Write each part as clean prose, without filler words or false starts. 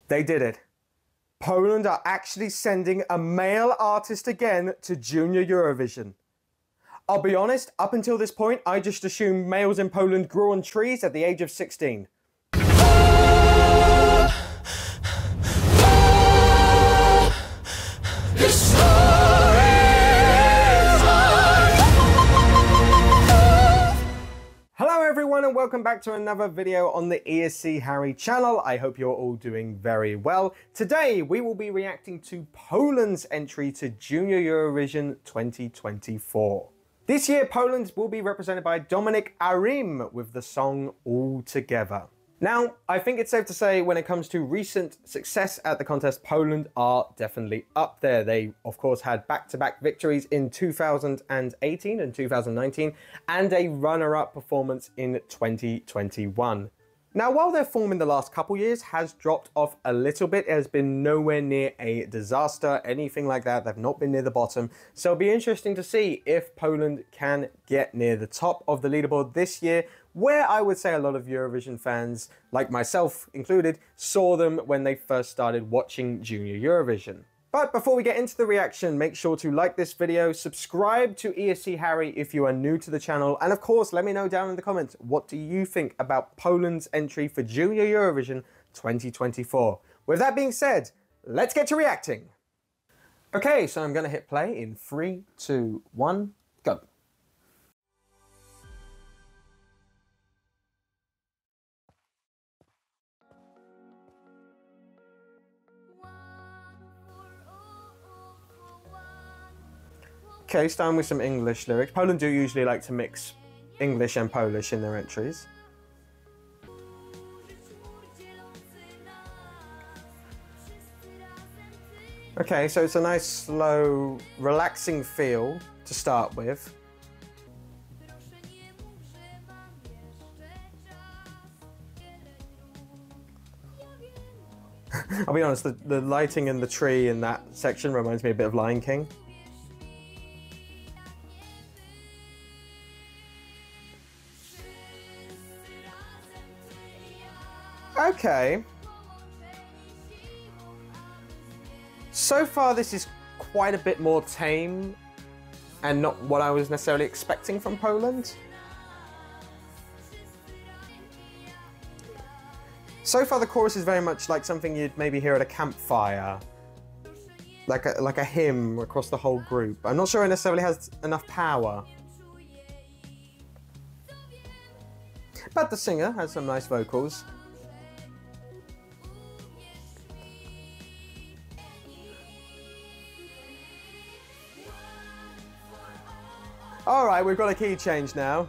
They did it. Poland are actually sending a male artist again to Junior Eurovision. I'll be honest, up until this point, I just assumed males in Poland grew on trees at the age of 16. Hello everyone and welcome back to another video on the ESC Harry channel. I hope you're all doing very well. Today we will be reacting to Poland's entry to Junior Eurovision 2024. This year Poland will be represented by Dominik Arim with the song All Together. Now, I think it's safe to say when it comes to recent success at the contest, Poland are definitely up there. They, of course, had back-to-back victories in 2018 and 2019, and a runner-up performance in 2021. Now, while their form in the last couple years has dropped off a little bit, it has been nowhere near a disaster, anything like that. They've not been near the bottom. So it'll be interesting to see if Poland can get near the top of the leaderboard this year, where I would say a lot of Eurovision fans, like myself included, saw them when they first started watching Junior Eurovision. But before we get into the reaction, make sure to like this video, subscribe to ESC Harry if you are new to the channel, and of course, let me know down in the comments, what do you think about Poland's entry for Junior Eurovision 2024? With that being said, let's get to reacting. Okay, so I'm gonna hit play in 3, 2, 1, go. Okay, starting with some English lyrics. Poland do usually like to mix English and Polish in their entries. Okay, so it's a nice, slow, relaxing feel to start with. I'll be honest, the lighting in the tree in that section reminds me a bit of Lion King. Okay. So far this is quite a bit more tame and not what I was necessarily expecting from Poland. So far the chorus is very much like something you'd maybe hear at a campfire. Like a hymn across the whole group. I'm not sure it necessarily has enough power. But the singer has some nice vocals. Alright, we've got a key change now.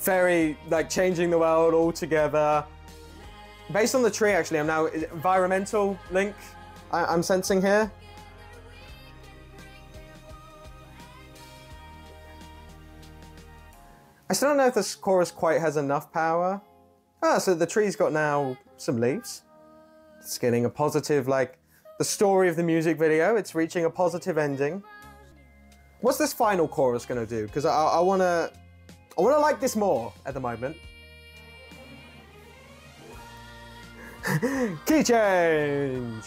Very, like, changing the world altogether. Based on the tree, actually, I'm now... environmental link I'm sensing here. I still don't know if this chorus quite has enough power. Ah, so the tree's got now some leaves. It's getting a positive, like... the story of the music video, it's reaching a positive ending. What's this final chorus gonna do? Because I wanna like this more at the moment. Key change!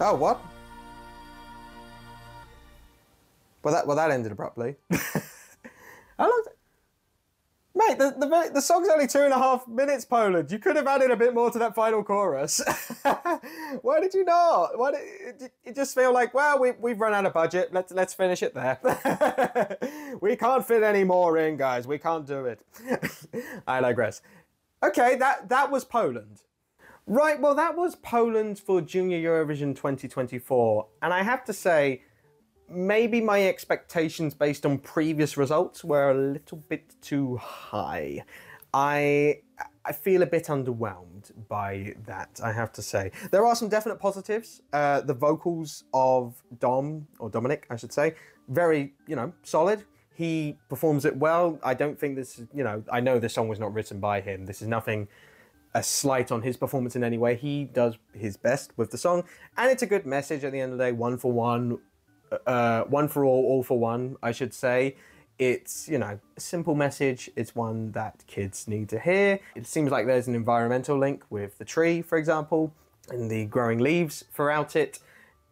Oh, what? Well, that ended abruptly. How long? Mate, the song's only 2.5 minutes, Poland. You could have added a bit more to that final chorus. Why did you not? Why did you just feel like, well, we've run out of budget. Let's finish it there. We can't fit any more in, guys. We can't do it. I digress. Okay, that was Poland. Right, well, that was Poland for Junior Eurovision 2024. And I have to say, maybe my expectations based on previous results were a little bit too high. I feel a bit underwhelmed by that, I have to say. There are some definite positives. The vocals of Dominik, I should say, very, solid. He performs it well. I don't think this, I know this song was not written by him. This is nothing a slight on his performance in any way. He does his best with the song, and it's a good message at the end of the day, one for one. one for all for one, I should say. It's, you know, a simple message. It's one that kids need to hear. It seems like there's an environmental link with the tree, for example, and the growing leaves throughout it.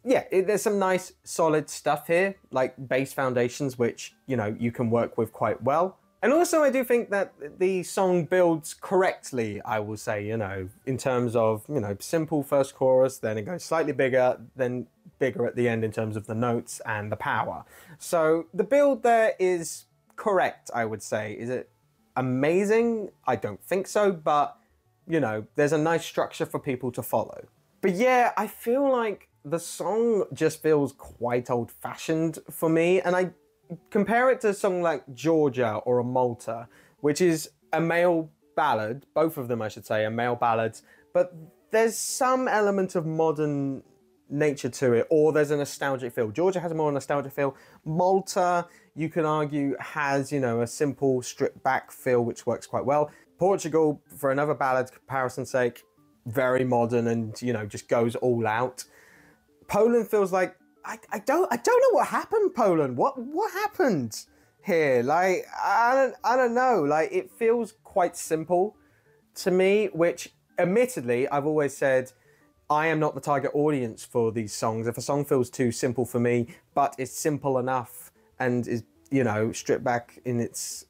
Yeah, there's some nice solid stuff here, like base foundations, which, you know, you can work with quite well. And also I do think that the song builds correctly, I will say, you know, in terms of, you know, simple first chorus, then it goes slightly bigger, then bigger at the end in terms of the notes and the power. So the build there is correct, I would say. Is it amazing? I don't think so, but, you know, there's a nice structure for people to follow. But yeah, I feel like the song just feels quite old-fashioned for me, and I compare it to a song like Georgia or a Malta, which is a male ballad, both of them I should say are male ballads, but there's some element of modern nature to it, or there's a nostalgic feel. Georgia has a more nostalgic feel. Malta, you can argue, has, you know, a simple stripped back feel which works quite well. Portugal, for another ballad comparison's sake, very modern and, you know, just goes all out. Poland feels like I don't know what happened, Poland. What happened here? Like, I don't know. Like, it feels quite simple to me, which admittedly I've always said I am not the target audience for these songs. If a song feels too simple for me, but it's simple enough and is, you know, stripped back in its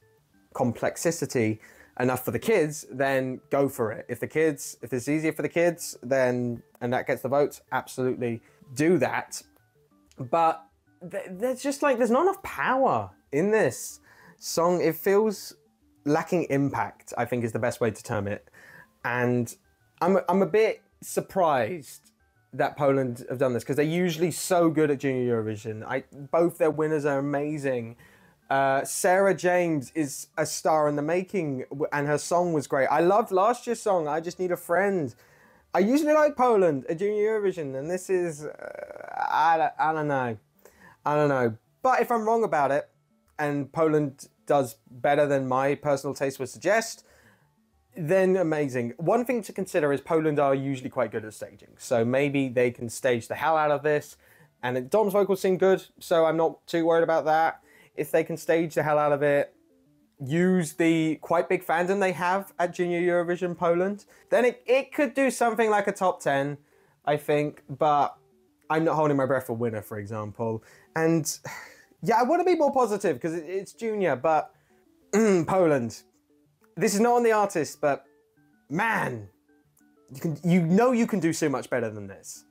complexity enough for the kids, then go for it. If it's easier for the kids, then, and that gets the votes, absolutely do that. But there's just like, there's not enough power in this song. It feels lacking impact, I think is the best way to term it. And I'm a bit surprised that Poland have done this, because they're usually so good at Junior Eurovision. Both their winners are amazing. Sarah James is a star in the making, and her song was great. I loved last year's song, I Just Need a Friend. I usually like Poland at Junior Eurovision, and this is, I don't know. But if I'm wrong about it, and Poland does better than my personal taste would suggest, then amazing. One thing to consider is Poland are usually quite good at staging, so maybe they can stage the hell out of this, and Dom's vocals seem good, so I'm not too worried about that. If they can stage the hell out of it, use the quite big fandom they have at Junior Eurovision Poland, then it could do something like a top 10, I think, but I'm not holding my breath for winner, for example. And yeah, I want to be more positive because it's Junior, but Poland. This is not on the artist, but man, you can do so much better than this.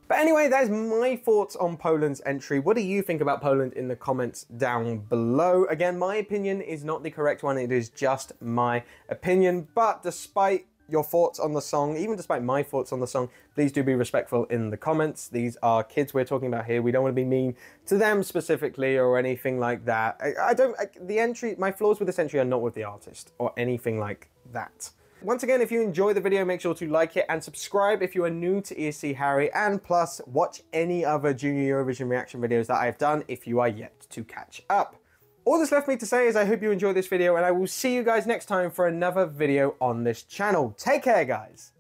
But anyway, that is my thoughts on Poland's entry. What do you think about Poland in the comments down below? Again, my opinion is not the correct one. It is just my opinion. But despite your thoughts on the song, even despite my thoughts on the song, please do be respectful in the comments. These are kids we're talking about here. We don't want to be mean to them specifically or anything like that. My flaws with this entry are not with the artist or anything like that. Once again, if you enjoy the video, make sure to like it and subscribe if you are new to ESC Harry, and plus watch any other Junior Eurovision reaction videos that I've done if you are yet to catch up. All that's left for me to say is I hope you enjoyed this video, and I will see you guys next time for another video on this channel. Take care, guys.